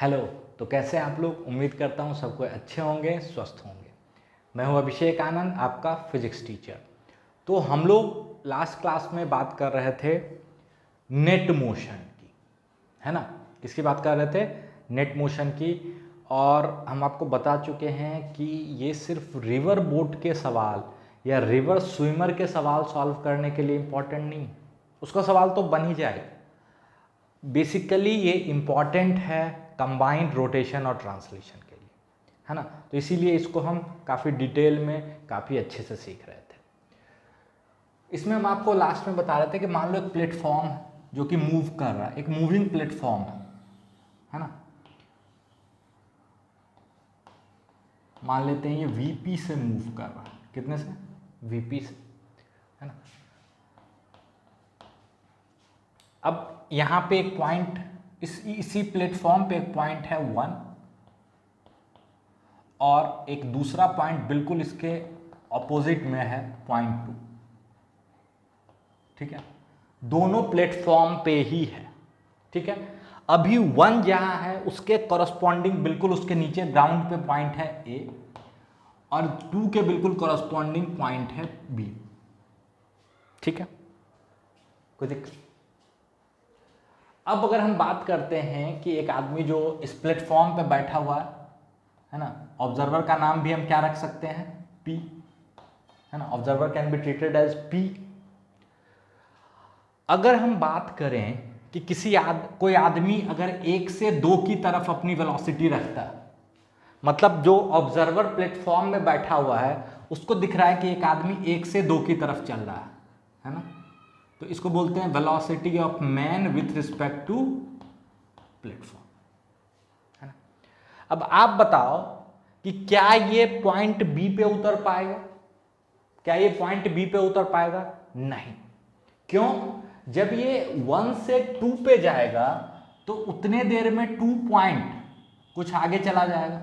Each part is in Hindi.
हेलो। तो कैसे हैं आप लोग? उम्मीद करता हूँ सबको अच्छे होंगे, स्वस्थ होंगे। मैं हूँ अभिषेक आनंद, आपका फिजिक्स टीचर। तो हम लोग लास्ट क्लास में बात कर रहे थे नेट मोशन की, है ना। किसकी बात कर रहे थे? नेट मोशन की। और हम आपको बता चुके हैं कि ये सिर्फ रिवर बोट के सवाल या रिवर स्विमर के सवाल सॉल्व करने के लिए इम्पॉर्टेंट नहीं, उसका सवाल तो बन ही जाएगा। बेसिकली ये इम्पॉर्टेंट है कंबाइंड रोटेशन और ट्रांसलेशन के लिए, है ना। तो इसीलिए इसको हम काफ़ी डिटेल में काफ़ी अच्छे से सीख रहे थे। इसमें हम आपको लास्ट में बता रहे थे कि मान लो एक प्लेटफॉर्म जो कि मूव कर रहा है, एक मूविंग प्लेटफॉर्म है ना। मान लेते हैं ये वीपी से मूव कर रहा है। कितने से? वीपी से, है ना। अब यहाँ पे एक पॉइंट, इसी प्लेटफॉर्म पे एक पॉइंट है 1 और एक दूसरा पॉइंट बिल्कुल इसके ऑपोजिट में है पॉइंट 2। ठीक है, दोनों प्लेटफॉर्म पे ही है। ठीक है, अभी 1 जहां है उसके कॉरस्पॉन्डिंग बिल्कुल उसके नीचे ग्राउंड पे पॉइंट है A और 2 के बिल्कुल कॉरस्पॉन्डिंग पॉइंट है B। ठीक है, कोई दिक्कत? अब अगर हम बात करते हैं कि एक आदमी जो इस प्लेटफॉर्म पे बैठा हुआ है ना, ऑब्जर्वर का नाम भी हम क्या रख सकते हैं? P, है ना। Observer can be treated as P। अगर हम बात करें कि कोई आदमी अगर 1 से 2 की तरफ अपनी वेलोसिटी रखता है, मतलब जो ऑब्जर्वर प्लेटफॉर्म में बैठा हुआ है उसको दिख रहा है कि एक आदमी 1 से 2 की तरफ चल रहा है ना। तो इसको बोलते हैं velocity of man with respect to platform, है ना। अब आप बताओ कि क्या ये पॉइंट बी पे उतर पाएगा? क्या ये पॉइंट बी पे उतर पाएगा? नहीं। क्यों? जब ये 1 से 2 पे जाएगा तो उतने देर में 2 पॉइंट कुछ आगे चला जाएगा,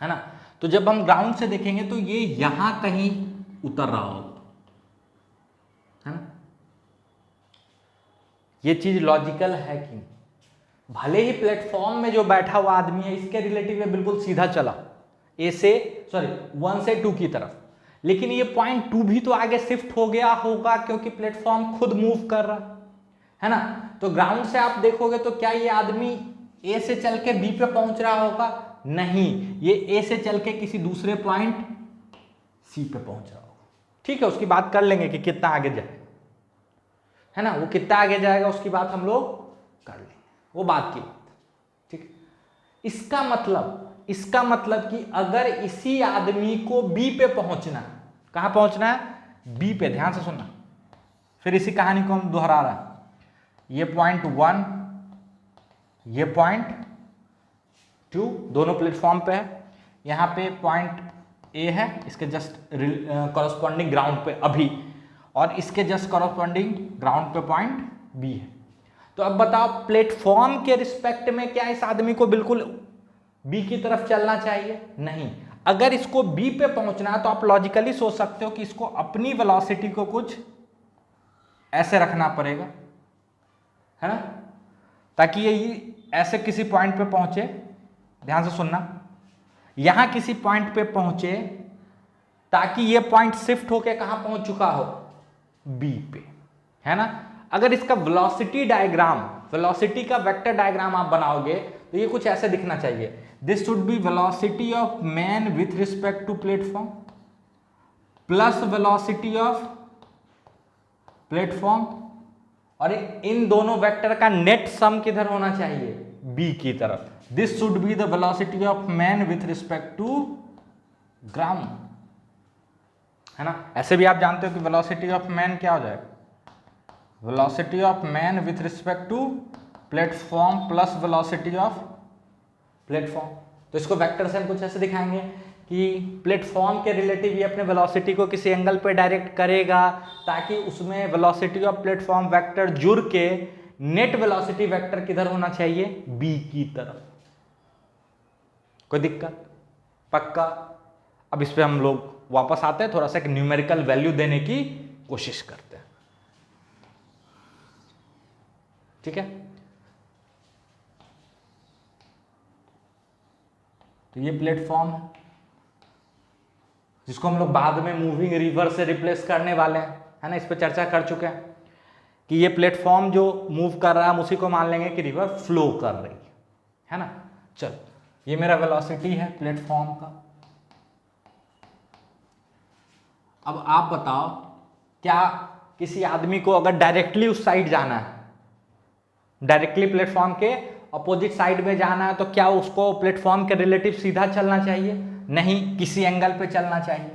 है ना। तो जब हम ग्राउंड से देखेंगे तो ये यहां कहीं उतर रहा होगा, है ना। ये चीज लॉजिकल है कि नहीं? भले ही प्लेटफॉर्म में जो बैठा हुआ आदमी है इसके रिलेटिव में बिल्कुल सीधा चला 1 से 2 की तरफ, लेकिन ये पॉइंट 2 भी तो आगे शिफ्ट हो गया होगा क्योंकि प्लेटफॉर्म खुद मूव कर रहा है ना। तो ग्राउंड से आप देखोगे तो क्या ये आदमी ए से चल के बी पे पहुंच रहा होगा? नहीं, ये ए से चल के किसी दूसरे पॉइंट सी पे पहुंच रहा होगा। ठीक है, उसकी बात कर लेंगे कि कितना आगे जाएगा, है ना। वो कितना आगे जाएगा उसकी बात हम लोग कर लेंगे, वो बात की बात। ठीक है, इसका मतलब कि अगर इसी आदमी को बी पे पहुंचना है, कहां पहुंचना है? बी पे। ध्यान से सुनना, फिर इसी कहानी को हम दोहरा रहे हैं। ये पॉइंट 1, ये पॉइंट 2 दोनों प्लेटफॉर्म पे है। यहां पे पॉइंट ए है, इसके जस्ट कॉरस्पॉन्डिंग ग्राउंड पे अभी, और इसके जस्ट कॉरस्पॉन्डिंग ग्राउंड पे पॉइंट बी है। तो अब बताओ प्लेटफॉर्म के रिस्पेक्ट में क्या इस आदमी को बिल्कुल बी की तरफ चलना चाहिए? नहीं। अगर इसको बी पे पहुंचना है तो आप लॉजिकली सोच सकते हो कि इसको अपनी वेलोसिटी को कुछ ऐसे रखना पड़ेगा, है ना, ताकि ये ऐसे किसी पॉइंट पे पहुंचे। ध्यान से सुनना, यहां किसी पॉइंट पे पहुंचे ताकि ये पॉइंट शिफ्ट होके कहां पहुंच चुका हो? बी पे, है ना। अगर इसका वेलोसिटी डायग्राम, वेलोसिटी का वेक्टर डायग्राम आप बनाओगे तो ये कुछ ऐसे दिखना चाहिए। This should be velocity of man with respect to platform plus velocity of platform, और इन दोनों वेक्टर का नेट सम किधर होना चाहिए? बी की तरफ। This should be the velocity of man with respect to ground, है ना। ऐसे भी आप जानते हो कि वेलोसिटी ऑफ मैन क्या हो जाएगा? Velocity of man with respect to platform plus velocity of platform. तो इसको वेक्टर से हम कुछ ऐसे दिखाएंगे कि प्लेटफॉर्म के रिलेटिव ये अपने वेलोसिटी को किसी एंगल पे डायरेक्ट करेगा ताकि उसमें वेलोसिटी ऑफ प्लेटफॉर्म वेक्टर जुड़ के नेट वेलोसिटी वेक्टर किधर होना चाहिए? बी की तरफ। कोई दिक्कत? पक्का? अब इस पे हम लोग वापस आते हैं, थोड़ा सा एक न्यूमेरिकल वैल्यू देने की कोशिश करते हैं। ठीक है, तो ये प्लेटफॉर्म है जिसको हम लोग बाद में मूविंग रिवर से रिप्लेस करने वाले हैं, है ना, इस पर चर्चा कर चुके हैं कि ये प्लेटफॉर्म जो मूव कर रहा है हम उसी को मान लेंगे कि रिवर फ्लो कर रही है ना। चल, ये मेरा वेलोसिटी है प्लेटफॉर्म का। अब आप बताओ, क्या किसी आदमी को अगर डायरेक्टली उस साइड जाना है, डायरेक्टली प्लेटफॉर्म के अपोजिट साइड में जाना है, तो क्या उसको प्लेटफॉर्म के रिलेटिव सीधा चलना चाहिए? नहीं, किसी एंगल पे चलना चाहिए।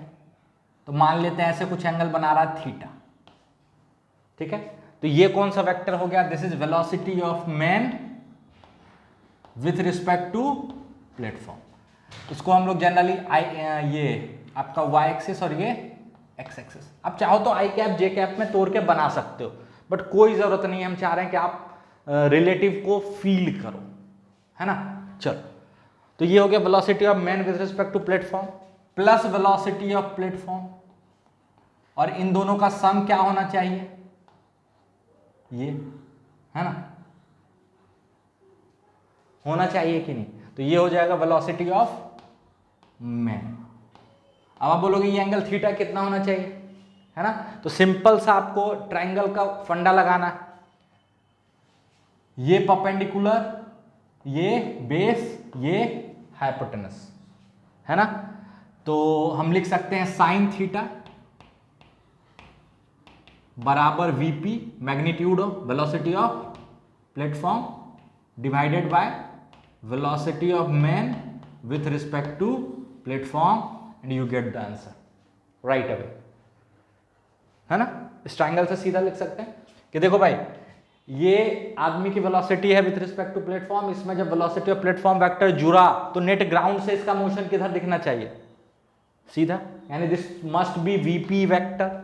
तो मान लेते हैं ऐसे कुछ एंगल बना रहा है थीटा, ठीक है। तो ये कौन सा वेक्टर हो गया? This is velocity of man with respect to platform. इसको हम लोग जनरली ये आपका वाई एक्सिस और ये एक्स एक्सिस, आप चाहो तो आई कैप जे कैप में तोड़ के बना सकते हो, बट कोई जरूरत नहीं है। हम चाह रहे हैं कि आप रिलेटिव को फील करो, है ना। चलो, तो ये हो गया velocity of man with respect to platform plus velocity of platform, और इन दोनों का सम क्या होना चाहिए? ये, है ना, होना चाहिए कि नहीं? तो ये हो जाएगा वेलोसिटी ऑफ मैन। अब आप बोलोगे ये एंगल थीटा कितना होना चाहिए, है ना। तो सिंपल सा आपको ट्रायंगल का फंडा लगाना है, ये परपेंडिकुलर, ये बेस, ये हाइपोटेनस, है ना। तो हम लिख सकते हैं साइन थीटा बराबर VP magnitude of velocity of platform divided by velocity of man with respect to platform, and you get the answer right away, है ना। इस ट्रायंगल से सीधा लिख सकते हैं कि देखो भाई, ये आदमी की वेलोसिटी है विथ रिस्पेक्ट टू प्लेटफॉर्म, इसमें जब वेलोसिटी ऑफ प्लेटफॉर्म वेक्टर जुड़ा तो नेट ग्राउंड से इसका मोशन किधर दिखना चाहिए? सीधा, यानी this must B VP vector,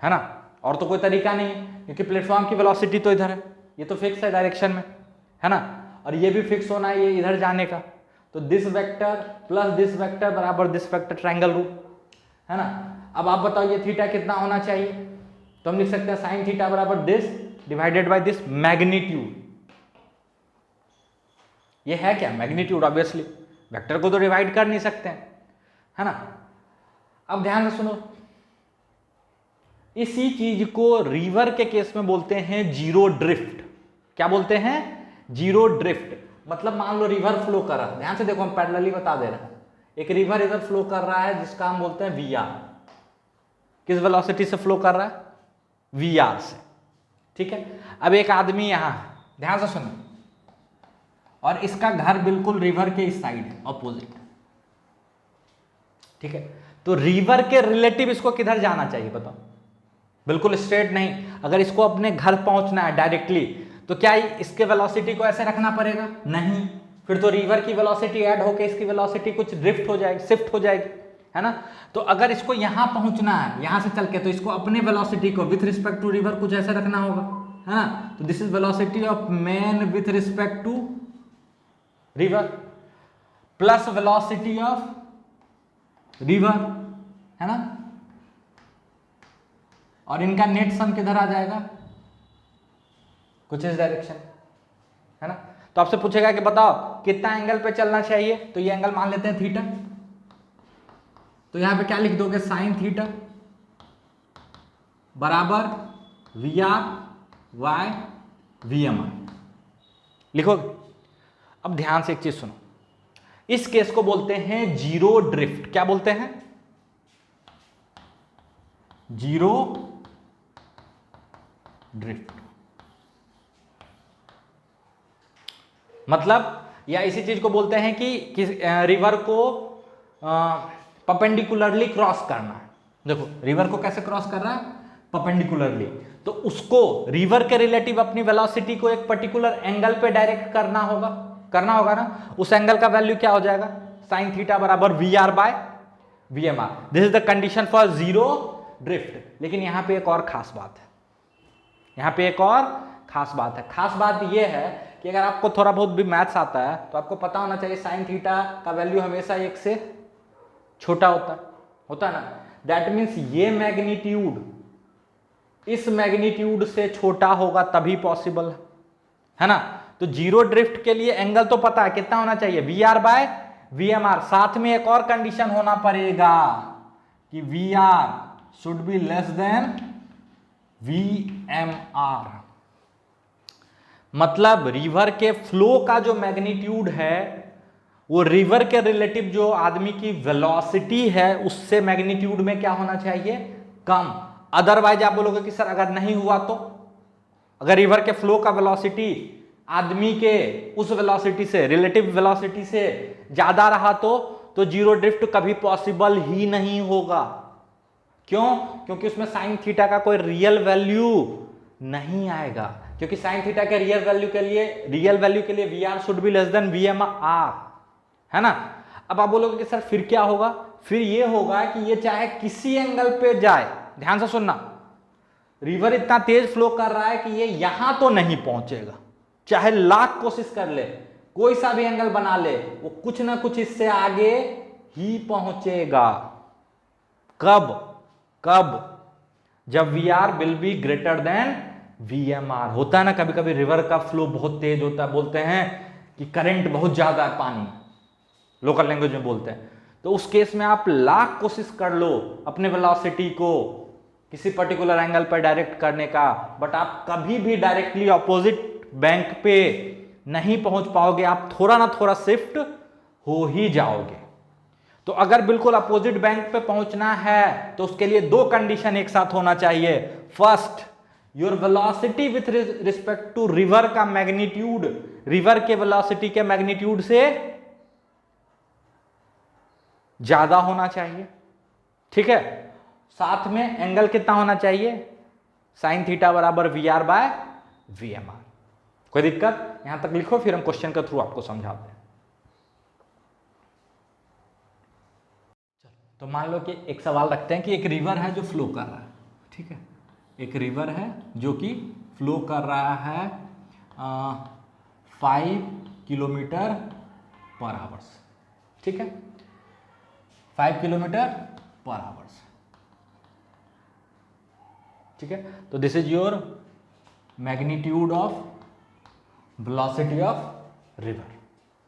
है ना। और तो कोई तरीका नहीं है क्योंकि प्लेटफॉर्म की वेलोसिटी तो इधर है, ये तो फिक्स है डायरेक्शन में, है ना, और ये भी फिक्स होना है ये इधर जाने का। तो this vector plus this vector बराबर दिस वेक्टर, ट्रायंगल रूल, है ना। अब आप बताओ ये थीटा कितना होना चाहिए? तो हम लिख सकते हैं साइन थीटा बराबर this divided by this magnitude. ये है क्या? मैग्नीट्यूड। ऑब्वियसली वेक्टर को तो डिवाइड कर नहीं सकते हैं, है ना। अब ध्यान से सुनो, इसी चीज को रिवर के केस में बोलते हैं जीरो ड्रिफ्ट। क्या बोलते हैं? Zero drift. मतलब मान लो रिवर फ्लो कर रहा है, ध्यान से देखो, हम पैरेलली बता दे रहे हैं। एक रिवर इधर फ्लो कर रहा है जिसका हम बोलते हैं वी आर। किस वेलोसिटी से फ्लो कर रहा है? वी आर से, ठीक है। अब एक आदमी यहां है, ध्यान से सुनो, और इसका घर बिल्कुल रिवर के इस साइड है, ऑपोजिट, ठीक है। तो रिवर के रिलेटिव इसको किधर जाना चाहिए बताओ? बिल्कुल स्ट्रेट नहीं। अगर इसको अपने घर पहुंचना है डायरेक्टली, तो क्या इसके वेलोसिटी को ऐसे रखना पड़ेगा? नहीं, फिर तो रिवर की वेलोसिटी ऐड होकर इसकी वेलोसिटी कुछ ड्रिफ्ट हो जाएगी, शिफ्ट हो जाएगी, है ना। तो अगर इसको यहां पहुंचना है यहां से चल के, तो इसको अपने वेलोसिटी को विथ रिस्पेक्ट टू रिवर कुछ ऐसे रखना होगा, है ना। तो this is velocity of man with respect to river plus velocity of river, है ना। और इनका नेट सम किधर आ जाएगा? कुछ इस डायरेक्शन, है ना। तो आपसे पूछेगा कि बताओ कितना एंगल पे चलना चाहिए, तो ये एंगल मान लेते हैं थीटा। तो यहां पे क्या लिख दोगे? साइन थीटा बराबर V R by V M R लिखोगे। अब ध्यान से एक चीज सुनो, इस केस को बोलते हैं जीरो ड्रिफ्ट। क्या बोलते हैं? Zero drift. मतलब या इसी चीज को बोलते हैं कि रिवर को परपेंडिकुलरली क्रॉस करना है। देखो रिवर को कैसे क्रॉस कर रहा है? परपेंडिकुलरली। तो उसको रिवर के रिलेटिव अपनी वेलोसिटी को एक पर्टिकुलर एंगल पे डायरेक्ट करना होगा ना। उस एंगल का वैल्यू क्या हो जाएगा? साइन थीटा बराबर V R by V M R. This is the condition for zero drift. लेकिन यहां पे एक और खास बात है, खास बात यह है कि अगर आपको थोड़ा बहुत भी मैथ्स आता है तो आपको पता होना चाहिए साइन थीटा का वैल्यू हमेशा एक से छोटा होता है ना। दैट मीन्स ये मैग्नीट्यूड इस मैग्नीट्यूड से छोटा होगा तभी पॉसिबल है ना। तो जीरो ड्रिफ्ट के लिए एंगल तो पता है कितना होना चाहिए, V R by V M R. साथ में एक और कंडीशन होना पड़ेगा कि V R should be less than V M R. मतलब रिवर के फ्लो का जो मैग्नीट्यूड है वो रिवर के रिलेटिव जो आदमी की वेलोसिटी है उससे मैग्नीट्यूड में क्या होना चाहिए, कम। अदरवाइज आप बोलोगे कि सर अगर नहीं हुआ तो, अगर रिवर के फ्लो का वेलोसिटी आदमी के उस वेलोसिटी से, रिलेटिव वेलोसिटी से ज्यादा रहा तो जीरो ड्रिफ्ट कभी पॉसिबल ही नहीं होगा। क्यों? क्योंकि उसमें साइन थीटा का कोई रियल वैल्यू नहीं आएगा, क्योंकि साइन थीटा के रियल वैल्यू के लिए V R should be less than V M R, है ना। अब आप बोलोगे कि सर फिर क्या होगा, फिर ये होगा कि ये चाहे किसी एंगल पे जाए, ध्यान से सुनना, रिवर इतना तेज फ्लो कर रहा है कि ये यहां तो नहीं पहुंचेगा, चाहे लाख कोशिश कर ले, कोई सा भी एंगल बना ले, वो कुछ ना कुछ इससे आगे ही पहुंचेगा। कब? जब V R will be greater than V M R. होता है ना कभी कभी रिवर का फ्लो बहुत तेज होता है, बोलते हैं कि करंट बहुत ज्यादा है पानी, लोकल लैंग्वेज में बोलते हैं। तो उस केस में आप लाख कोशिश कर लो अपने वेलोसिटी को किसी पर्टिकुलर एंगल पर डायरेक्ट करने का, बट आप कभी भी डायरेक्टली ऑपोजिट बैंक पे नहीं पहुंच पाओगे, आप थोड़ा ना थोड़ा शिफ्ट हो ही जाओगे। तो अगर बिल्कुल अपोजिट बैंक पे पहुंचना है तो उसके लिए दो कंडीशन एक साथ होना चाहिए। First, your velocity with respect to river का मैग्नीट्यूड रिवर के वेलोसिटी के मैग्नीट्यूड से ज्यादा होना चाहिए, ठीक है। साथ में एंगल कितना होना चाहिए, साइन थीटा बराबर V R by V M R. कोई दिक्कत? यहां तक लिखो, फिर हम क्वेश्चन के थ्रू आपको समझाते हैं। तो मान लो कि एक सवाल रखते हैं कि एक रिवर है जो फ्लो कर रहा है, ठीक है। एक रिवर है जो कि फ्लो कर रहा है 5 किलोमीटर पर आवर्स, ठीक है, 5 किलोमीटर पर आवर्स, ठीक है। तो this is your magnitude of velocity of river,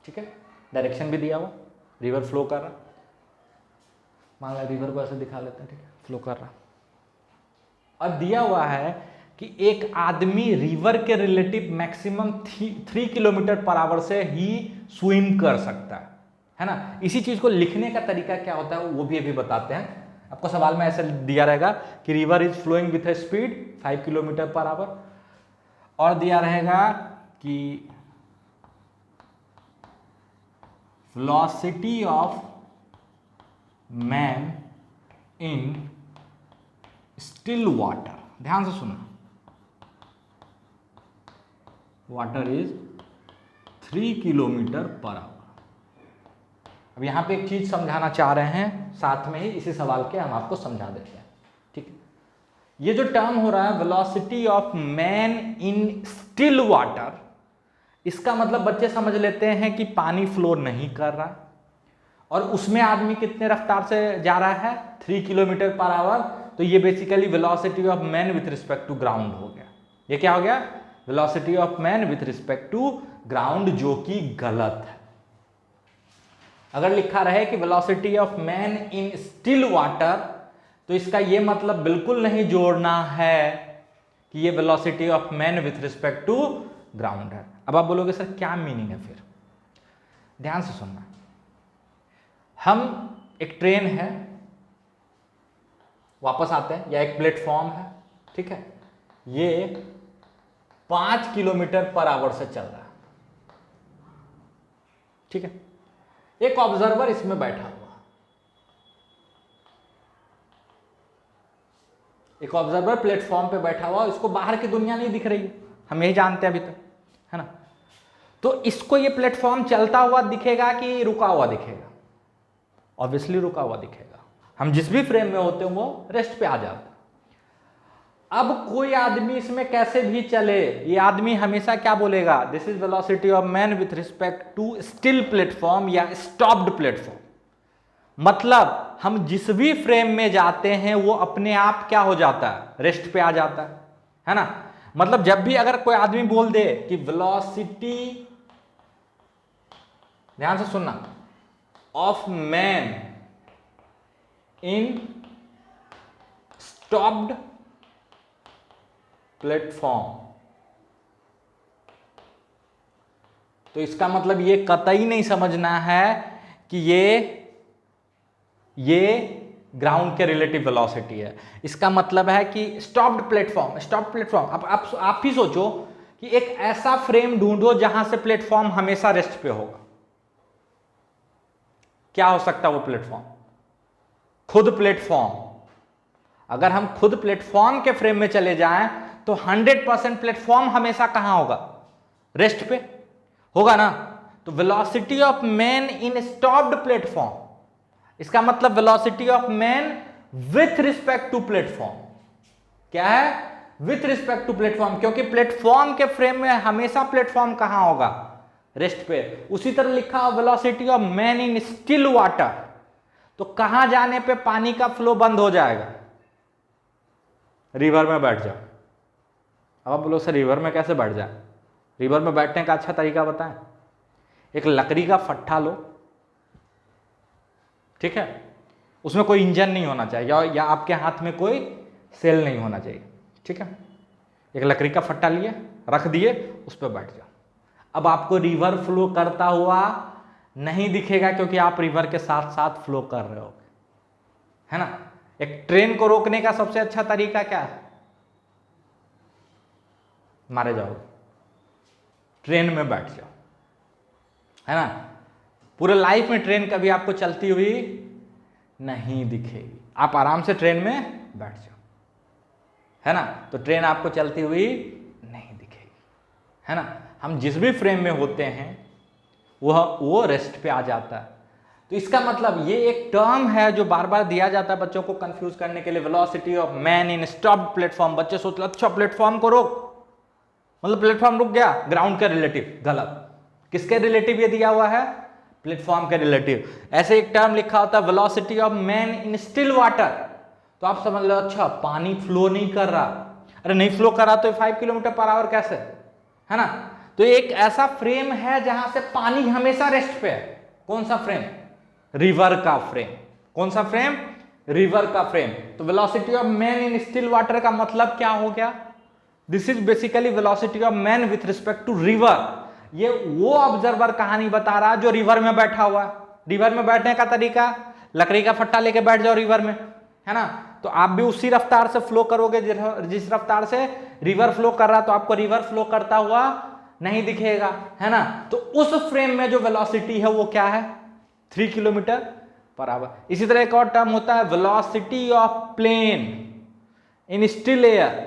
ठीक है। डायरेक्शन भी दिया हुआ, रिवर फ्लो कर रहा, मान लो रिवर को ऐसे दिखा लेते हैं, ठीक है, फ्लो कर रहा। और दिया हुआ है कि एक आदमी रिवर के relative maximum 3 kilometre per our से ही स्विम कर सकता है ना। इसी चीज को लिखने का तरीका क्या होता है वो भी अभी बताते हैं। आपको सवाल में ऐसे दिया रहेगा कि river is flowing with a speed 5 kilometre per hour, और दिया रहेगा कि velocity of man in still water. ध्यान से सुना, water is 3 kilometre per hour. अब यहां पे एक चीज समझाना चाह रहे हैं, साथ में ही इसी सवाल के हम आपको समझा देते हैं, ठीक है। ये जो टर्म हो रहा है velocity of man in still water, इसका मतलब बच्चे समझ लेते हैं कि पानी फ्लो नहीं कर रहा और उसमें आदमी कितने रफ्तार से जा रहा है, 3 किलोमीटर पर आवर। तो ये basically velocity of man with respect to ground हो गया। ये क्या हो गया, velocity of man with respect to ground, जो कि गलत है। अगर लिखा रहे कि velocity of man in still water, तो इसका ये मतलब बिल्कुल नहीं जोड़ना है कि ये velocity of man with respect to ground है। अब आप बोलोगे सर क्या मीनिंग है फिर, ध्यान से सुनना। हम एक ट्रेन है, वापस आते हैं, या एक प्लेटफॉर्म है, ठीक है, ये 5 किलोमीटर पर आवर से चल रहा है, ठीक है। एक ऑब्जर्वर इसमें बैठा हुआ, एक ऑब्जर्वर प्लेटफॉर्म पे बैठा हुआ, इसको बाहर की दुनिया नहीं दिख रही है, हम यही जानते हैं अभी तक, है ना। तो इसको ये प्लेटफॉर्म चलता हुआ दिखेगा कि रुका हुआ दिखेगा? ऑब्वियसली रुका हुआ दिखेगा। हम जिस भी फ्रेम में होते हैं वो रेस्ट पे आ जाता है। अब कोई आदमी इसमें कैसे भी चले, ये आदमी हमेशा क्या बोलेगा, this is velocity of man with respect to still platform या स्टॉप्ड प्लेटफॉर्म। मतलब हम जिस भी फ्रेम में जाते हैं वो अपने आप क्या हो जाता है, रेस्ट पे आ जाता है ना। मतलब जब भी अगर कोई आदमी बोल दे कि वेलोसिटी, ध्यान से सुनना, of man in stopped platform, तो इसका मतलब ये कतई नहीं समझना है कि ये ग्राउंड के रिलेटिव वेलोसिटी है। इसका मतलब है कि स्टॉप्ड प्लेटफॉर्म, आप ही सोचो कि एक ऐसा फ्रेम ढूंढो जहां से प्लेटफॉर्म हमेशा रेस्ट पे होगा। क्या हो सकता है वो प्लेटफॉर्म? खुद प्लेटफॉर्म। अगर हम खुद प्लेटफॉर्म के फ्रेम में चले जाएं तो 100% प्लेटफॉर्म हमेशा कहां होगा? रेस्ट पे होगा ना। तो velocity of man in stopped platform, इसका मतलब velocity of man with respect to platform. क्या है? विथ रिस्पेक्ट टू प्लेटफॉर्म, क्योंकि प्लेटफॉर्म के फ्रेम में हमेशा प्लेटफॉर्म कहां होगा? रेस्ट पे। उसी तरह लिखा हो velocity of man in still water, तो कहां जाने पे पानी का फ्लो बंद हो जाएगा? रिवर में बैठ जाओ। अब आप बोलो सर रिवर में कैसे बैठ जाए? रिवर में बैठने का अच्छा तरीका बताएं। एक लकड़ी का फट्टा लो, ठीक है, उसमें कोई इंजन नहीं होना चाहिए या आपके हाथ में कोई सेल नहीं होना चाहिए, ठीक है। एक लकड़ी का फट्टा लिए, रख दिए, उस पर बैठ जाओ। अब आपको रिवर फ्लो करता हुआ नहीं दिखेगा, क्योंकि आप रिवर के साथ साथ फ्लो कर रहे हो, है ना। एक ट्रेन को रोकने का सबसे अच्छा तरीका क्या है? मारे जाओगे, ट्रेन में बैठ जाओ, है ना। पूरे लाइफ में ट्रेन कभी आपको चलती हुई नहीं दिखेगी, आप आराम से ट्रेन में बैठ जाओ, है ना। तो ट्रेन आपको चलती हुई नहीं दिखेगी, है ना। हम जिस भी फ्रेम में होते हैं वो रेस्ट पे आ जाता है। तो इसका मतलब ये एक टर्म है जो बार बार दिया जाता है बच्चों को कंफ्यूज करने के लिए, velocity of man in stopped platform. बच्चे सोचते अच्छा प्लेटफॉर्म को रोक, मतलब प्लेटफॉर्म रुक गया, ग्राउंड के रिलेटिव। गलत। किसके रिलेटिव ये दिया हुआ है? प्लेटफॉर्म के रिलेटिव। ऐसे एक टर्म लिखा होता है velocity of man in still water, तो आप समझ लो अच्छा पानी फ्लो नहीं कर रहा। अरे नहीं फ्लो कर रहा तो 5 किलोमीटर पर आवर कैसे, है ना। तो एक ऐसा फ्रेम है जहां से पानी हमेशा रेस्ट पे है। कौन सा फ्रेम? रिवर का फ्रेम। कौन सा फ्रेम? रिवर का फ्रेम। तो velocity of man in still water का मतलब क्या हो गया? This is basically velocity of man with respect to river. ये वो ऑब्जर्वर कहानी बता रहा है जो रिवर में बैठा हुआ है। रिवर में बैठने का तरीका, लकड़ी का फट्टा लेके बैठ जाओ रिवर में, है ना। तो आप भी उसी रफ्तार से फ्लो करोगे जिस रफ्तार से रिवर फ्लो कर रहा है, तो आपको रिवर फ्लो करता हुआ नहीं दिखेगा, है ना। तो उस फ्रेम में जो वेलोसिटी है वो क्या है? 3 किलोमीटर पर आवर। इसी तरह एक और टर्म होता है velocity of plane in still air,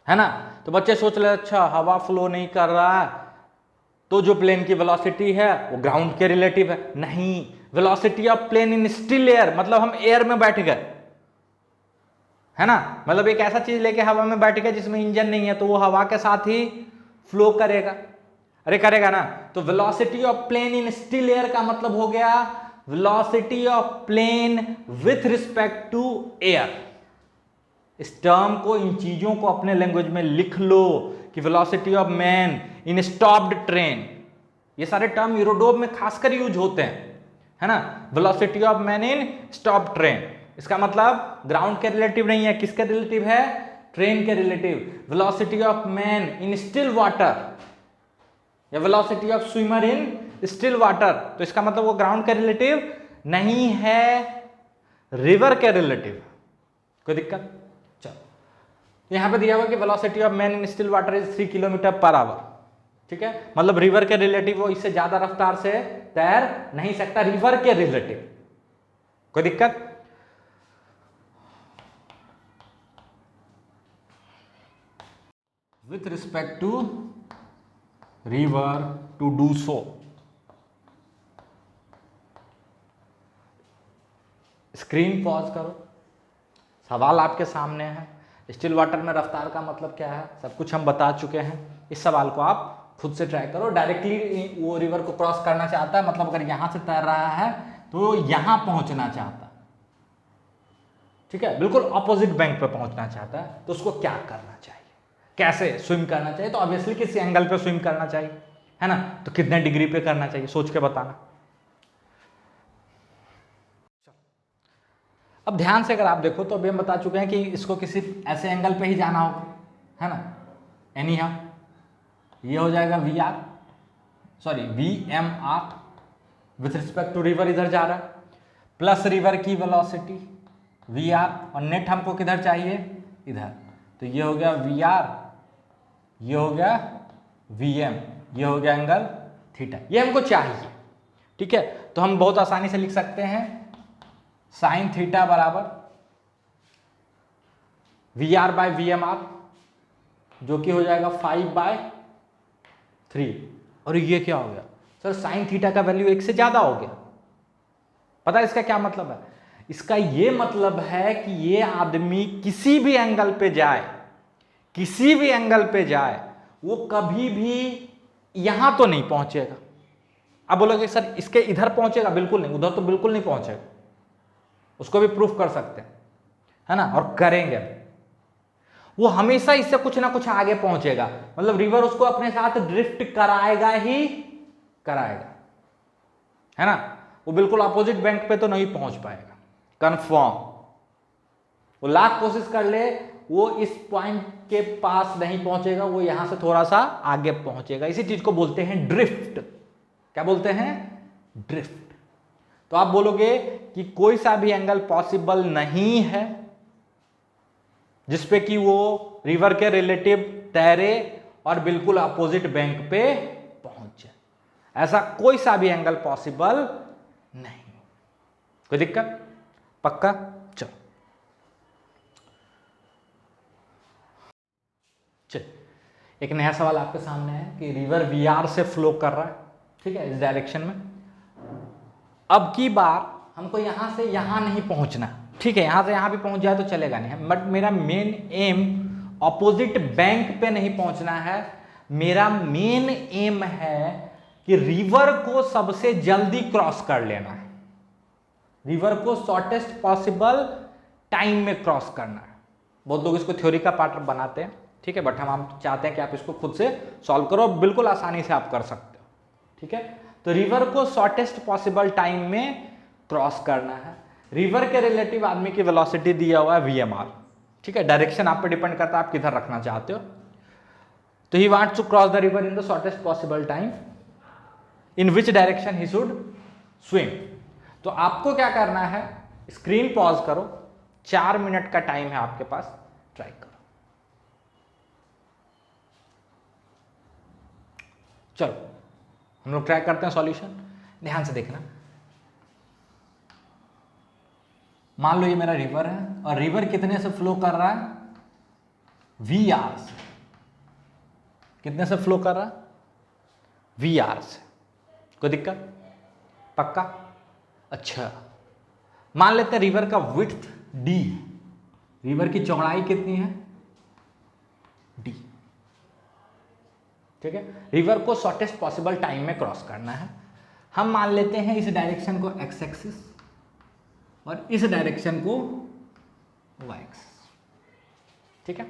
है ना। तो बच्चे सोच ले अच्छा हवा फ्लो नहीं कर रहा है तो जो प्लेन की वेलोसिटी है वो ग्राउंड के रिलेटिव है। नहीं, velocity of plane in still air मतलब हम एयर में बैठ गए, है ना। मतलब एक ऐसा चीज लेके हवा में बैठ गए जिसमें इंजन नहीं है, तो वो हवा के साथ ही फ्लो करेगा। अरे करेगा ना। तो velocity of plane in still air का मतलब हो गया velocity of plane with respect to air. इस टर्म को, इन चीजों को अपने लैंग्वेज में लिख लो कि velocity of man in stopped train. ये सारे टर्म यूरोडोब में खासकर यूज होते हैं, है ना। Velocity of man in stopped train, इसका मतलब ग्राउंड के रिलेटिव नहीं है। किसके रिलेटिव है? ट्रेन के relative. Velocity of man in still water या velocity of swimmer in still water, तो इसका मतलब वो ग्राउंड के रिलेटिव नहीं है, रिवर के रिलेटिव। कोई दिक्कत? चलो यहां पे दिया हुआ कि velocity of man in still water is 3 kilometre per our, ठीक है। मतलब रिवर के रिलेटिव वो इससे ज्यादा रफ्तार से तैर नहीं सकता, रिवर के रिलेटिव। कोई दिक्कत? With respect to river to do so. Screen pause करो, सवाल आपके सामने है। स्टिल वाटर में रफ्तार का मतलब क्या है सब कुछ हम बता चुके हैं। इस सवाल को आप खुद से ट्राई करो। डायरेक्टली वो रिवर को क्रॉस करना चाहता है, मतलब अगर यहां से तैर रहा है तो यहां पहुंचना चाहता है, ठीक है, बिल्कुल अपोजिट बैंक पे पहुंचना चाहता है, तो उसको क्या करना चाहिए, कैसे स्विम करना चाहिए? तो ऑब्वियसली किसी एंगल पे स्विम करना चाहिए, है ना? तो कितने डिग्री पे करना चाहिए, सोच के बताना। अब ध्यान से अगर आप देखो तो अभी हम बता चुके हैं कि इसको किसी ऐसे एंगल पे ही जाना होगा, है ना? एनी हाउ ये हो जाएगा VM R with respect to river, इधर जा रहा है, प्लस रिवर की वेलोसिटी VR, और नेट हमको किधर चाहिए, इधर। तो ये हो गया VR, ये हो गया VM, ये हो गया एंगल थीटा, ये हमको चाहिए। ठीक है, तो हम बहुत आसानी से लिख सकते हैं साइन थीटा बराबर VR बाय VMR, जो कि हो जाएगा 5/3। और ये क्या हो गया सर, साइन थीटा का वैल्यू 1 से ज्यादा हो गया। पता है इसका क्या मतलब है? इसका ये मतलब है कि ये आदमी किसी भी एंगल पे जाए, किसी भी एंगल पे जाए, वो कभी भी यहां तो नहीं पहुंचेगा। अब बोलोगे सर इसके इधर पहुंचेगा? बिल्कुल नहीं, उधर तो बिल्कुल नहीं पहुंचेगा। उसको भी प्रूफ कर सकते हैं, है ना, और करेंगे। वो हमेशा इससे कुछ ना कुछ आगे पहुंचेगा, मतलब रिवर उसको अपने साथ ड्रिफ्ट कराएगा ही कराएगा, है ना? वो बिल्कुल अपोजिट बैंक पे तो नहीं पहुंच पाएगा, कंफर्म। वो लाख कोशिश कर ले, वो इस पॉइंट के पास नहीं पहुंचेगा, वो यहां से थोड़ा सा आगे पहुंचेगा। इसी चीज को बोलते हैं ड्रिफ्ट। क्या बोलते हैं? ड्रिफ्ट। तो आप बोलोगे कि कोई सा भी एंगल पॉसिबल नहीं है जिसपे कि वो रिवर के रिलेटिव तैरे और बिल्कुल अपोजिट बैंक पे पहुंच जाए। ऐसा कोई सा भी एंगल पॉसिबल नहीं। कोई दिक्कत? पक्का? चलो एक नया सवाल आपके सामने है कि रिवर VR से फ्लो कर रहा है, ठीक है, इस डायरेक्शन में। अब की बार हमको यहां से यहां नहीं पहुंचना, ठीक है, यहां से यहां भी पहुंच जाए तो चलेगा नहीं, बट मेरा मेन एम ऑपोजिट बैंक पे नहीं पहुंचना है। मेरा मेन एम है कि रिवर को सबसे जल्दी क्रॉस कर लेना है, रिवर को शॉर्टेस्ट पॉसिबल टाइम में क्रॉस करना है। बहुत लोग इसको थ्योरी का पार्ट बनाते हैं, ठीक है, बट हम चाहते हैं कि आप इसको खुद से सॉल्व करो, बिल्कुल आसानी से आप कर सकते हो। ठीक है, तो रिवर को शॉर्टेस्ट पॉसिबल टाइम में क्रॉस करना है। रिवर के रिलेटिव आदमी की वेलोसिटी दिया हुआ है VMR, ठीक है, डायरेक्शन आप पे डिपेंड करता है आप किधर रखना चाहते हो। तो he wants to cross the river in the shortest possible time, in which direction he should swim. तो आपको क्या करना है, स्क्रीन पॉज करो, 4 मिनट का टाइम है आपके पास, ट्राई करो। चलो हम लोग ट्राई करते हैं सॉल्यूशन, ध्यान से देखना। मान लो ये मेरा रिवर है और रिवर कितने से फ्लो कर रहा है? VR से। कितने से फ्लो कर रहा है? VR से। कोई दिक्कत? पक्का? अच्छा, मान लेते हैं रिवर का विड्थ D, रिवर की चौड़ाई कितनी है? D। ठीक है, रिवर को शॉर्टेस्ट पॉसिबल टाइम में क्रॉस करना है। हम मान लेते हैं इस डायरेक्शन को x एक्सिस और इस डायरेक्शन को y एक्सिस। ठीक है,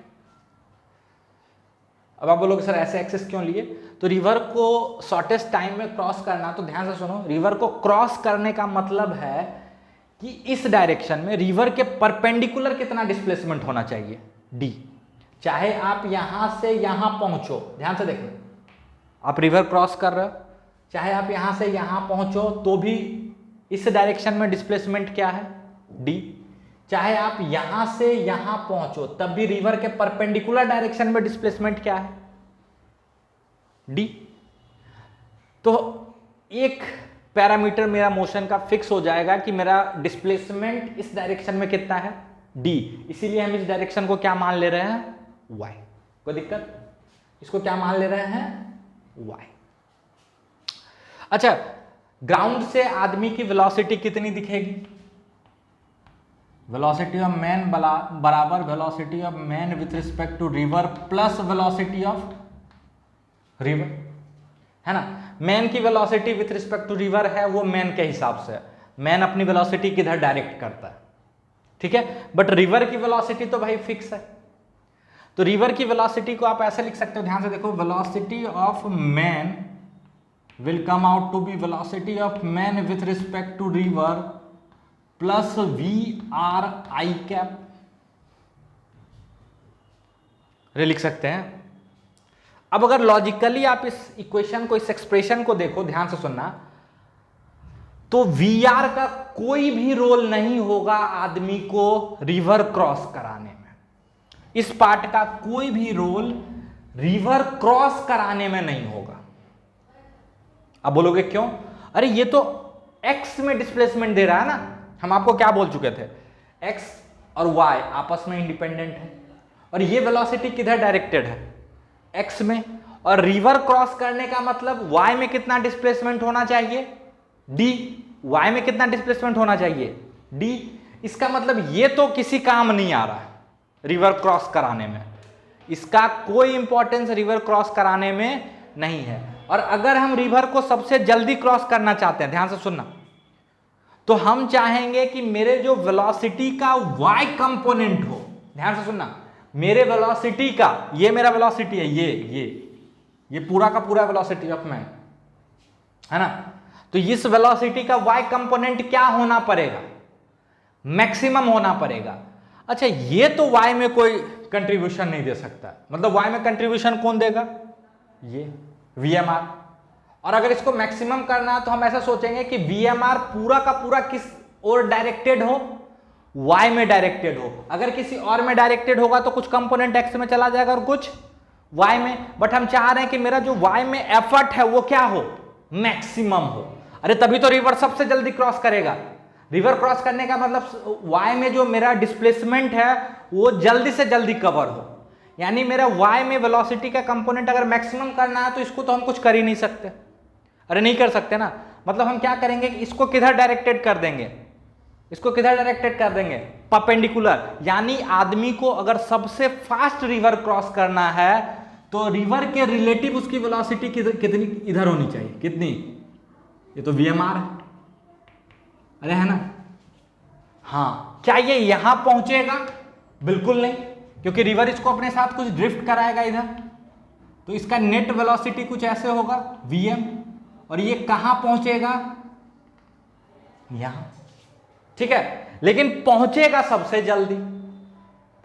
अब आप बोलोगे सर ऐसे एक्सिस क्यों लिए? तो रिवर को शॉर्टेस्ट टाइम में क्रॉस करना, तो ध्यान से सुनो, रिवर को क्रॉस करने का मतलब है कि इस डायरेक्शन में रिवर के परपेंडिकुलर कितना डिस्प्लेसमेंट होना चाहिए? D। चाहे आप यहां से यहां पहुंचो, ध्यान से देखना, आप रिवर क्रॉस कर रहे हो, चाहे आप यहां से यहां पहुंचो तो भी इस डायरेक्शन में डिस्प्लेसमेंट क्या है? D। चाहे आप यहां से यहां पहुंचो तब भी रिवर के परपेंडिकुलर डायरेक्शन में डिस्प्लेसमेंट क्या है? D। तो एक पैरामीटर मेरा मोशन का फिक्स हो जाएगा कि मेरा डिस्प्लेसमेंट इस डायरेक्शन में कितना है? D। इसीलिए हम इस डायरेक्शन को क्या मान ले रहे हैं? Y। कोई दिक्कत? इसको क्या मान ले रहे हैं? Y। अच्छा, ग्राउंड से आदमी की वेलोसिटी कितनी दिखेगी? वेलोसिटी ऑफ मैन बराबर velocity of man with respect to river plus velocity of river, है ना? मैन की velocity with respect to river है वो मैन के हिसाब से, मैन अपनी वेलोसिटी किधर डायरेक्ट करता है? ठीक है, बट रिवर की वेलोसिटी तो भाई फिक्स है। तो रिवर की वेलोसिटी को आप ऐसे लिख सकते हो, ध्यान से देखो, velocity of man will come out to be velocity of man with respect to river plus V R I cap, लिख सकते हैं। अब अगर लॉजिकली आप इस इक्वेशन को, इस एक्सप्रेशन को देखो, ध्यान से सुनना, तो वी आर का कोई भी रोल नहीं होगा आदमी को रिवर क्रॉस कराने में। इस पार्ट का कोई भी रोल रिवर क्रॉस कराने में नहीं होगा। अब बोलोगे क्यों? अरे ये तो एक्स में डिस्प्लेसमेंट दे रहा है ना। हम आपको क्या बोल चुके थे, एक्स और वाई आपस में इंडिपेंडेंट है, और ये वेलोसिटी किधर डायरेक्टेड है, एक्स में, और रिवर क्रॉस करने का मतलब वाई में कितना डिस्प्लेसमेंट होना चाहिए, डी। वाई में कितना डिस्प्लेसमेंट होना चाहिए, डी। इसका मतलब ये तो किसी काम नहीं आ रहा है रिवर क्रॉस कराने में, इसका कोई इंपॉर्टेंस रिवर क्रॉस कराने में नहीं है। और अगर हम रिवर को सबसे जल्दी क्रॉस करना चाहते हैं, ध्यान से सुनना, तो हम चाहेंगे कि मेरे जो वेलोसिटी का वाई कंपोनेंट हो, ध्यान से सुनना, मेरे वेलोसिटी का, ये मेरा वेलोसिटी है, ये पूरा का पूरा वेलोसिटी ऑफ मैन है ना, तो इस वेलोसिटी का वाई कंपोनेंट क्या होना पड़ेगा, मैक्सिमम होना पड़ेगा। अच्छा, ये तो वाई में कोई कंट्रीब्यूशन नहीं दे सकता, मतलब वाई में कंट्रीब्यूशन कौन देगा, ये VMR। और अगर इसको मैक्सिमम करना है तो हम ऐसा सोचेंगे कि VMR पूरा का पूरा किस ओर डायरेक्टेड हो, Y में डायरेक्टेड हो। अगर किसी और में डायरेक्टेड होगा तो कुछ कंपोनेंट X में चला जाएगा और कुछ Y में, बट हम चाह रहे हैं कि मेरा जो Y में एफर्ट है वो क्या हो, मैक्सिमम हो। अरे तभी तो रिवर सबसे जल्दी क्रॉस करेगा। रिवर क्रॉस करने का मतलब Y में जो मेरा डिस्प्लेसमेंट है वो जल्दी से जल्दी कवर हो, यानी मेरा Y में वेलोसिटी का कंपोनेंट अगर मैक्सिमम करना है तो इसको तो हम कुछ कर ही नहीं सकते। अरे नहीं कर सकते ना, मतलब हम क्या करेंगे कि इसको किधर डायरेक्टेड कर देंगे, इसको किधर डायरेक्टेड कर देंगे, परपेंडिकुलर। यानी आदमी को अगर सबसे फास्ट रिवर क्रॉस करना है तो रिवर के रिलेटिव उसकी वेलोसिटी कितनी इधर होनी चाहिए, कितनी, ये तो VMR है, अरे है ना। हाँ, क्या ये यहां पहुंचेगा, बिल्कुल नहीं, क्योंकि रिवर इसको अपने साथ कुछ ड्रिफ्ट कराएगा इधर, तो इसका नेट वेलोसिटी कुछ ऐसे होगा VM, और ये कहां पहुंचेगा, यहां, ठीक है। लेकिन पहुंचेगा सबसे जल्दी,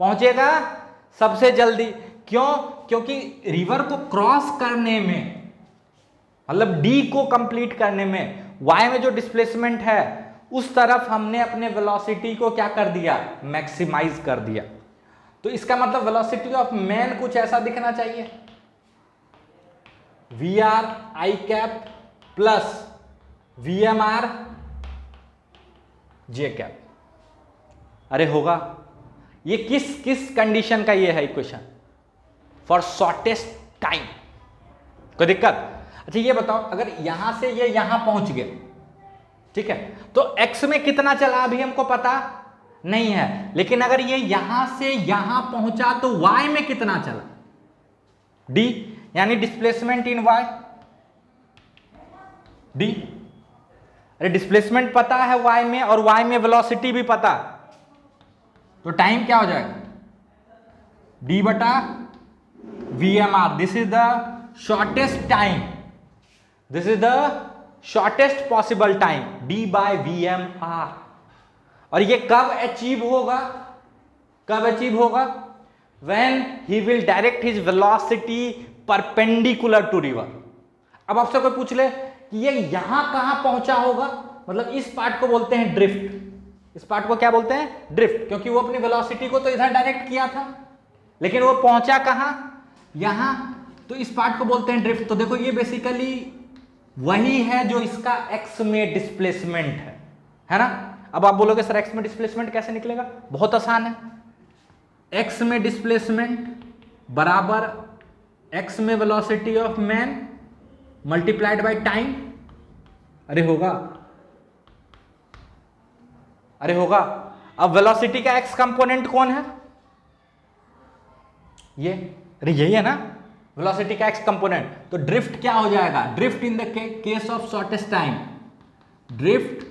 पहुंचेगा सबसे जल्दी, क्यों, क्योंकि रिवर को क्रॉस करने में, मतलब D को कंप्लीट करने में Y में जो डिस्प्लेसमेंट है उस तरफ हमने अपने वेलोसिटी को क्या कर दिया, मैक्सिमाइज कर दिया। तो इसका मतलब वेलोसिटी ऑफ मैन कुछ ऐसा दिखना चाहिए, VR I cap plus VMR J cap. अरे होगा, ये किस किस कंडीशन का ये है इक्वेशन, फॉर शॉर्टेस्ट टाइम, कोई दिक्कत। अच्छा ये बताओ, अगर यहां से ये यहां पहुंच गए, ठीक है, तो x में कितना चला अभी हमको पता नहीं है, लेकिन अगर ये यहां से यहां पहुंचा तो y में कितना चला, d, यानी डिस्प्लेसमेंट इन y, d। अरे डिस्प्लेसमेंट पता है y में, और y में वेलोसिटी भी पता, तो टाइम क्या हो जाएगा, d बटा VMR। This is the shortest time, this is the shortest possible time, d by VMR। और ये कब अचीव होगा, कब अचीव होगा, when he will direct his velocity perpendicular to river। अब आपसे कोई पूछ ले कि ये यहां कहां पहुंचा होगा, मतलब इस पार्ट को बोलते हैं ड्रिफ्ट, इस पार्ट को क्या बोलते हैं, ड्रिफ्ट, क्योंकि वो अपनी वेलोसिटी को तो इधर डायरेक्ट किया था, लेकिन वो पहुंचा कहां, यहां, तो इस पार्ट को बोलते हैं ड्रिफ्ट। तो देखो ये बेसिकली वही है जो इसका x में डिस्प्लेसमेंट है ना। अब आप बोलोगे सर x में डिस्प्लेसमेंट कैसे निकलेगा, बहुत आसान है, x में डिस्प्लेसमेंट बराबर x में velocity of man multiplied by time. अरे होगा, अरे होगा। अब वेलोसिटी का x कंपोनेंट कौन है, ये, अरे यही है ना वेलोसिटी का x कंपोनेंट। तो ड्रिफ्ट क्या हो जाएगा, drift in the case of shortest time, drift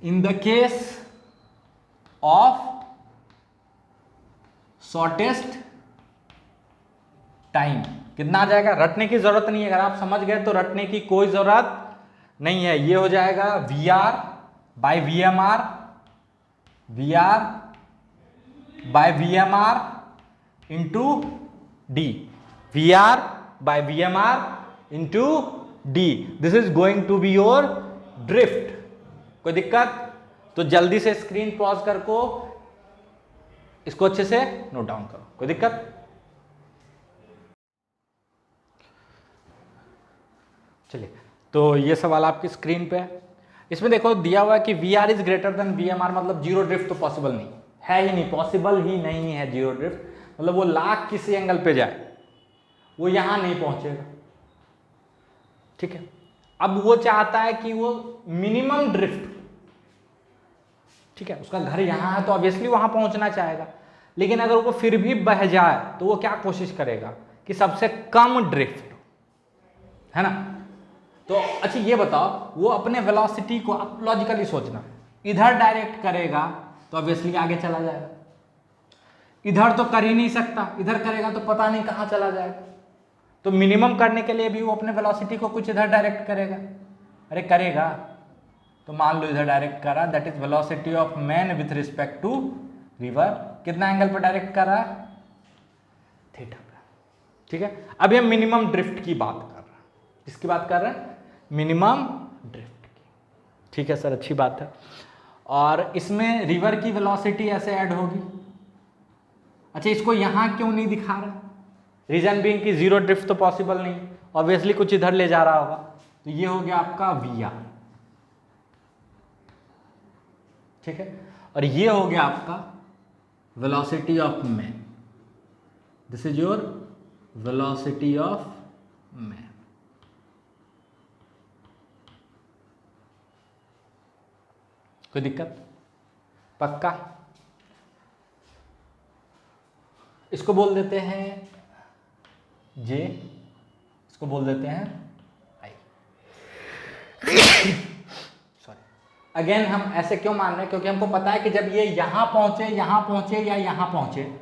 in the case of shortest time. कितना आ जाएगा? रटने की जरूरत नहीं है, अगर आप समझ गए तो रटने की कोई जरूरत नहीं है। ये हो जाएगा V R by V M R, V R by V M R into D, V R by V M R into D. This is going to be your drift. कोई दिक्कत? तो जल्दी से स्क्रीन पॉज करको इसको अच्छे से नोट डाउन करो। कोई दिक्कत? चलिए, तो ये सवाल आपकी स्क्रीन पे है। इसमें देखो दिया हुआ है कि V R is greater than V M R, मतलब जीरो ड्रिफ्ट तो पॉसिबल नहीं है, ही नहीं, पॉसिबल ही नहीं है जीरो ड्रिफ्ट। मतलब वो लाख किसी एंगल पे जाए वो यहां नहीं पहुंचेगा। ठीक है, अब वो चाहता है कि वो मिनिमम ड्रिफ्ट, ठीक है, उसका घर यहां है तो ऑब्वियसली वहां पहुंचना चाहेगा, लेकिन अगर वो फिर भी बह जाए तो वो क्या कोशिश करेगा कि सबसे कम ड्रिफ्ट, है ना। तो अच्छा ये बताओ, वो अपने वेलोसिटी को, आप लॉजिकली सोचना, इधर डायरेक्ट करेगा तो ऑब्वियसली आगे चला जाएगा, इधर तो कर ही नहीं सकता, इधर करेगा तो पता नहीं कहां चला जाएगा। तो मिनिमम करने के लिए भी वो अपने वेलोसिटी को कुछ इधर डायरेक्ट करेगा। अरे करेगा तो मान लो इधर डायरेक्ट करा, that is velocity of man with respect to river. कितना एंगल पर डायरेक्ट कर रहा है? थीटा पे। ठीक है, अब हम मिनिमम ड्रिफ्ट की बात कर रहे हैं। किसकी बात कर रहे हैं? मिनिमम ड्रिफ्ट की। ठीक है सर, अच्छी बात है। और इसमें रिवर की वेलोसिटी ऐसे ऐड होगी। अच्छा, इसको यहां क्यों नहीं दिखा रहा? रीजन बीइंग कि जीरो ड्रिफ्ट तो पॉसिबल नहीं, ऑब्वियसली कुछ इधर ले जा रहा होगा। तो ये हो गया आपका वी आर, ठीक है, और ये हो गया आपका velocity of man. This is your velocity of man. कोई दिक्कत? पक्का? इसको बोल देते हैं जे, इसको बोल देते हैं आई। सॉरी, अगेन हम ऐसे क्यों मान रहे हैं? क्योंकि हमको पता है कि जब ये यहां पहुंचे या यहां पहुंचे,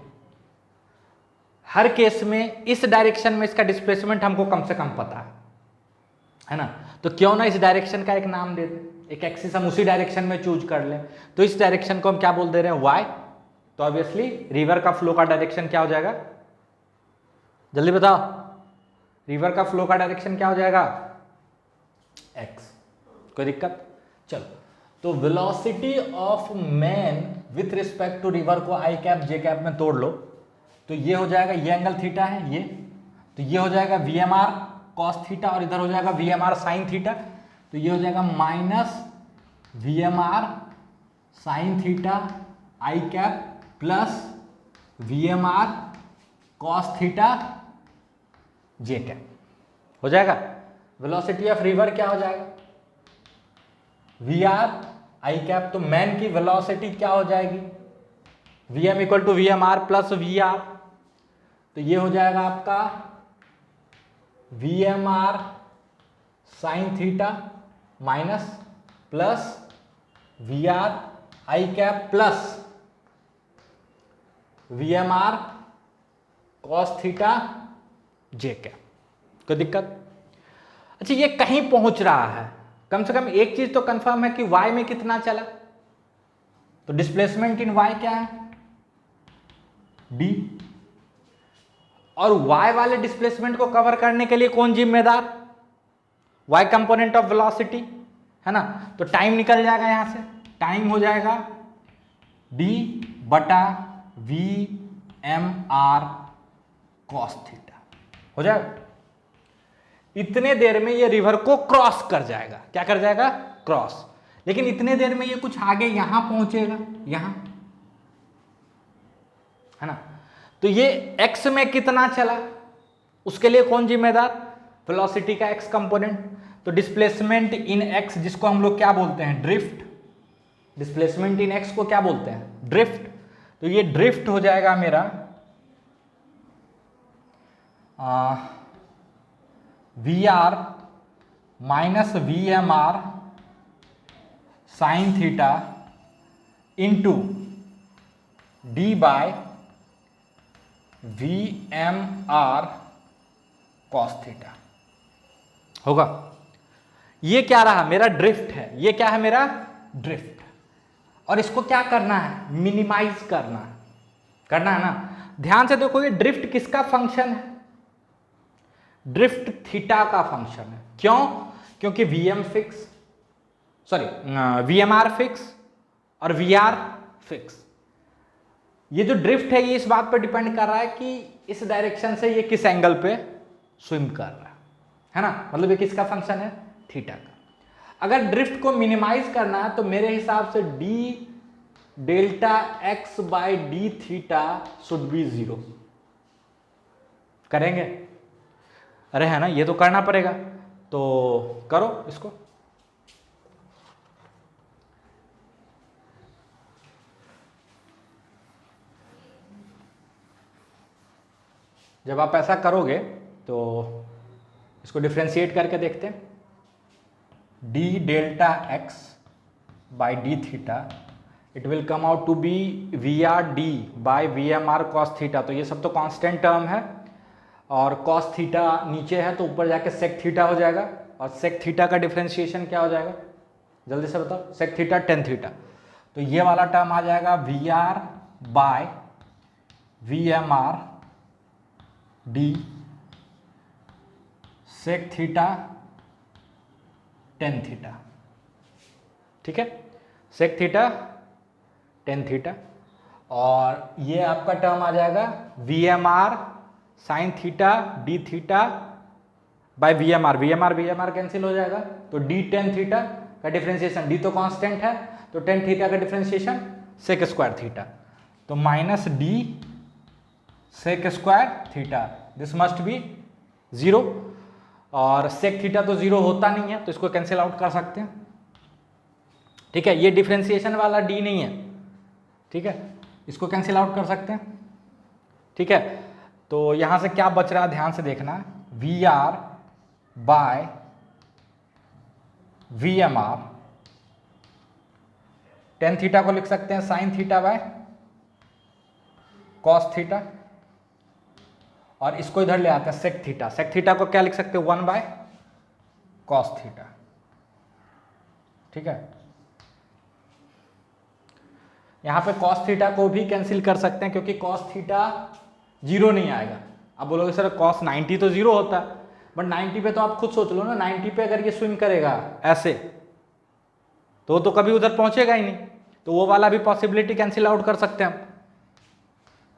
हर केस में इस डायरेक्शन में इसका डिस्प्लेसमेंट हमको कम से कम पता है ना। तो क्यों ना इस डायरेक्शन का एक नाम दे दे, एक एक्सिस हम उसी डायरेक्शन में चूज कर लें। तो इस डायरेक्शन को हम क्या बोल दे रहे हैं? वाई। तो ऑब्वियसली रिवर का फ्लो का डायरेक्शन क्या हो जाएगा? जल्दी बताओ, रिवर का फ्लो का डायरेक्शन क्या हो जाएगा? एक्स। कोई दिक्कत? चलो, तो velocity of man with respect to river को आई कैप जे कैप में तोड़ लो, तो ये हो जाएगा, ये एंगल थीटा है ये, तो ये हो जाएगा V M R cos theta, और इधर हो जाएगा V M R sine theta. तो ये हो जाएगा minus V M R sine theta I cap plus V M R cos theta J cap हो जाएगा। वेलोसिटी ऑफ रिवर क्या हो जाएगा? V R I cap. तो मैन की वेलोसिटी क्या हो जाएगी? V M equal to V M R plus V R. तो ये हो जाएगा आपका V M R sine theta minus plus V R I cap plus V M R cos theta J cap. कोई दिक्कत? अच्छा, ये कहीं पहुंच रहा है, कम से कम एक चीज तो कंफर्म है कि y में कितना चला। तो डिस्प्लेसमेंट इन y क्या है? d। और y वाले डिस्प्लेसमेंट को कवर करने के लिए कौन जिम्मेदार? y कंपोनेंट ऑफ वेलोसिटी, है ना। तो टाइम निकल जाएगा यहां से, टाइम हो जाएगा d बटा V M R cos theta हो जाएगा। इतने देर में ये रिवर को क्रॉस कर जाएगा। क्या कर जाएगा? क्रॉस। लेकिन इतने देर में ये कुछ आगे यहां पहुंचेगा, यहां, है ना। तो ये x में कितना चला, उसके लिए कौन जिम्मेदार? वेलोसिटी का x कंपोनेंट। तो डिस्प्लेसमेंट इन x, जिसको हम लोग क्या बोलते हैं? ड्रिफ्ट। डिस्प्लेसमेंट इन x को क्या बोलते हैं? ड्रिफ्ट। तो ये ड्रिफ्ट हो जाएगा मेरा V R minus V M R sine theta into D by V M R cos theta होगा। ये क्या रहा, मेरा ड्रिफ्ट है, ये क्या है मेरा ड्रिफ्ट, और इसको क्या करना है, मिनिमाइज करना है ना। ध्यान से देखो, ये ड्रिफ्ट किसका फंक्शन है, ड्रिफ्ट थीटा का फंक्शन है। क्यों, क्योंकि VM fix, sorry VMR fix और वीआर फिक्स। ये जो ड्रिफ्ट है ये इस बात पर डिपेंड कर रहा है कि इस डायरेक्शन से ये किस एंगल पे स्विम कर रहा है ना, मतलब ये किसका फंक्शन है, थीटा का। अगर ड्रिफ्ट को मिनिमाइज करना है तो मेरे हिसाब से D delta X by D theta should be 0 करेंगे। अरे है ना, ये तो करना पड़ेगा, तो करो इसको। जब आप ऐसा करोगे तो इसको डिफ्रेंशिएट करके देखते हैं। D delta X by D theta it will come out to be V R D by V M R cos theta. तो ये सब तो कांस्टेंट टर्म है, और कॉस थीटा नीचे है तो ऊपर जाके सेक थीटा हो जाएगा, और सेक थीटा का डिफ्रेंशिएशन क्या हो जाएगा, जल्दी से बताओ, सेक थीटा टेन थीटा। तो ये वाला टर्म आ जाएगा V R by V M R D sec theta tan theta, ठीक है, सेक थीटा टेन थीटा। और ये आपका टर्म आ जाएगा V M R sine theta D theta by V M R cancel हो जाएगा, तो डी टेन थीटा का डिफ्रेंशिएशन, डी तो कांस्टेंट है तो टेन थीटा का डिफ्रेंशिएशन सेक स्क्वायर थीटा, तो minus D sec square theta, this must be 0। और सेक थीटा तो 0 होता नहीं है तो इसको कैंसिल आउट कर सकते हैं, ठीक है। ये डिफ्रेंशिएशन वाला डी नहीं है, ठीक है, इसको कैंसिल आउट कर सकते हैं, ठीक है। तो यहां से क्या बच रहा है, ध्यान से देखना, V R by V M R, tan theta को लिख सकते हैं sine theta by cos theta, और इसको इधर ले आते हैं सेक थीटा। सेक थीटा को क्या लिख सकते हैं, 1 बाय कॉस थीटा, ठीक है। यहां पे कॉस थीटा को भी कैंसिल कर सकते हैं क्योंकि कॉस थीटा 0 नहीं आएगा। अब बोलोगे सर कॉस 90 तो 0 होता है, बट 90 पे तो आप खुद सोच लो ना, 90 पे अगर ये स्विम करेगा ऐसे तो कभी उधर पहुंचेगा ही नहीं, तो वो वाला भी पॉसिबिलिटी कैंसिल आउट कर सकते हैं हम।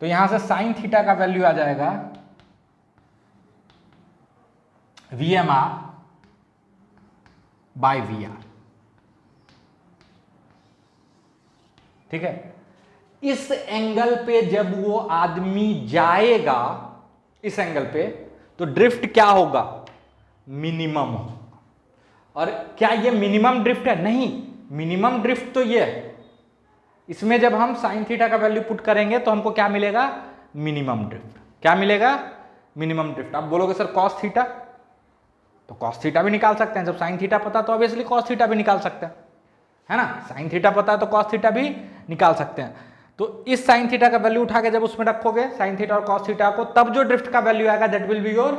तो यहां से साइन थीटा का वैल्यू आ जाएगा V M R by V R, ठीक है। इस एंगल पे जब वो आदमी जाएगा इस एंगल पे, तो ड्रिफ्ट क्या होगा, मिनिमम होगा। और क्या ये मिनिमम ड्रिफ्ट है, नहीं, मिनिमम ड्रिफ्ट तो ये है। इसमें जब हम साइन थीटा का वैल्यू पुट करेंगे तो हमको क्या मिलेगा, मिनिमम ड्रिफ्ट। क्या मिलेगा, मिनिमम ड्रिफ्ट। आप बोलोगे सर कॉस थीटा, तो कॉस थीटा भी निकाल सकते हैं, जब साइन थीटा पता तो ऑब्वियसली कॉस थीटा भी निकाल सकते हैं, है ना। साइन थीटा पता है तो कॉस थीटा भी निकाल सकते हैं। तो इस साइन थीटा का वैल्यू उठा के जब उसमें रखोगे साइन थीटा और कॉस थीटा को, तब जो ड्रिफ्ट का वैल्यू आएगा that will be your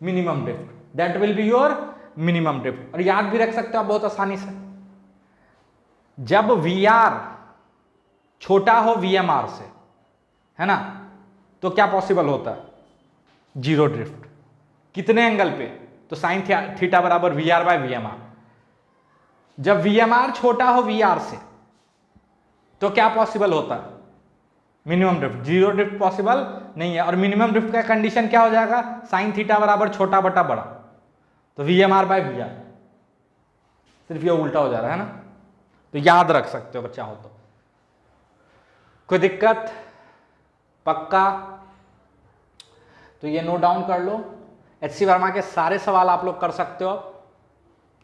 minimum drift, that will be your minimum drift. और याद भी रख सकते हो आप बहुत आसानी से, जब वी आर छोटा हो वी एम आर से, है ना, तो क्या पॉसिबल होता है, 0 ड्रिफ्ट। कितने एंगल पे, तो साइन थीटा बराबर V R by V M R. जब वी एम आर छोटा हो वी आर से तो क्या पॉसिबल होता है, मिनिमम ड्रिफ्ट। 0 ड्रिफ्ट पॉसिबल नहीं है। और मिनिमम ड्रिफ्ट का कंडीशन क्या हो जाएगा, साइन थीटा बराबर छोटा बटा बड़ा, तो V M R by V R, सिर्फ ये उल्टा हो जा रहा है ना। तो याद रख सकते हो बच्चा हो तो। कोई दिक्कत, पक्का? तो ये नोट डाउन कर लो। एच.सी. वर्मा के सारे सवाल आप लोग कर सकते हो,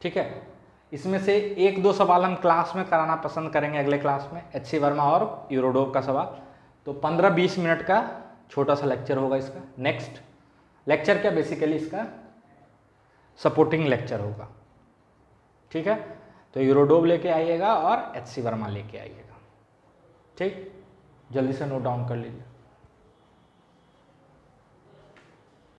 ठीक है। इसमें से 1-2 सवाल हम क्लास में कराना पसंद करेंगे अगले क्लास में, एच.सी. वर्मा और यूरोडोव का सवाल। तो 15-20 मिनट का छोटा सा लेक्चर होगा इसका। नेक्स्ट लेक्चर क्या, बेसिकली इसका सपोर्टिंग लेक्चर होगा, ठीक है। तो यूरोडोव लेके आइएगा और एच.सी. वर्मा लेके आइएगा, ठीक। जल्दी से नोट डाउन कर लीजिए।